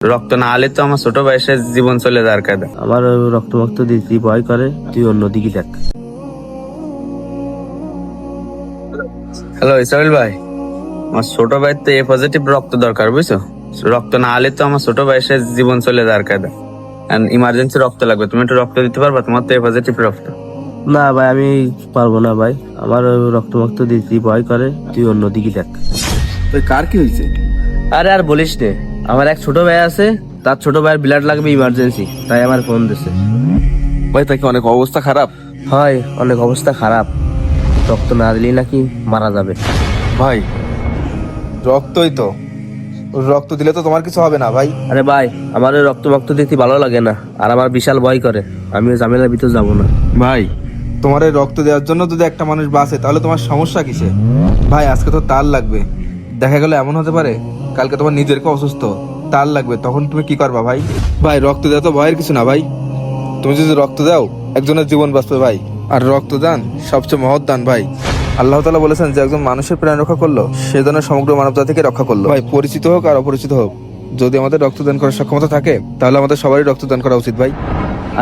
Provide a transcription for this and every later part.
রক্ত না হলে তো আমার ছোট বয়সে জীবন চলে যাওয়ার কায়দা। আমার রক্ত দিতে ভয় করে, তুই অন্যদিকে দেখ। হ্যালো ইসরাইল ভাই, আমার ছোট ভাই তো এ পজিটিভ রক্ত দরকার, বুঝছো? রক্ত না হলে তো আমার ছোট বয়সে জীবন চলে যাওয়ার কায়দা। ইমার্জেন্সি রক্ত লাগবে, তুমি একটু রক্ত দিতে পারবা? তোমার তো এ পজিটিভ রক্ত। না ভাই, আমি পারবো না ভাই, আমার রক্ত দিতে ভয় করে, তুই অন্যদিকে দেখ। তুই কার কি হয়েছে? আরে আর বলিস নে, আমার এক ছোট ভাই আছে, তার ছোট ভাইয়ের ব্লাড লাগবে ইমার্জেন্সি, তাই আমার ফোন দিছে। ভাই তাকে অনেক অবস্থা খারাপ। হয়, অনেক অবস্থা খারাপ, রক্ত না দিলেই নাকি মারা যাবে। ভাই রক্তই তো, রক্ত দিলে তো তোমার কিছু হবে না ভাই। আরে ভাই, আমার ওই রক্ত দিতে ভালো লাগে না, আর আমার বিশাল ভয় করে, আমি ওই ঝামেলার ভিতর যাবো না। ভাই তোমার এই রক্ত দেওয়ার জন্য যদি একটা মানুষ বাঁচে তাহলে তোমার সমস্যা কিসে? ভাই আজকে তো তার লাগবে, দেখা গেল এমন হতে পারে কালকে তোমার নিজেরকে অসুস্থ, তার লাগবে, তখন তুমি কি করবা ভাই? ভাই রক্ত দেওয়া তো ভয়ের কিছু না ভাই, তুমি যদি রক্ত দাও একজনের জীবন বাঁচবে ভাই। আর রক্তদান সবচেয়ে মহৎ দান ভাই। আল্লাহ তাআলা বলেছেন যে একজন মানুষের প্রাণ রক্ষা করলো সে যেন সমগ্র মানব জাতিকে রক্ষা করলো। ভাই পরিচিত হোক আর অপরিচিত হোক, যদি আমাদের রক্তদান করার সক্ষমতা থাকে তাহলে আমাদের সবারই রক্তদান করা উচিত ভাই।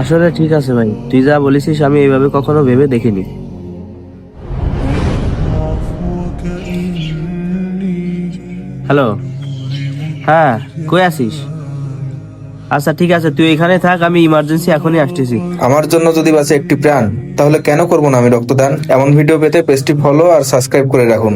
আসলে ঠিক আছে ভাই, তুই যা বলেছিস আমি এইভাবে কখনো ভেবে দেখিনি। হ্যালো, হ্যাঁ কই আছিস? আচ্ছা ঠিক আছে, তুই এখানে থাক, আমি ইমার্জেন্সি এখনই আসতেছি। আমার জন্য যদি বাঁচে একটি প্রাণ তাহলে কেন করবো না আমি রক্তদান? এমন ভিডিও পেতে পেজটি ফলো আর সাবস্ক্রাইব করে রাখুন।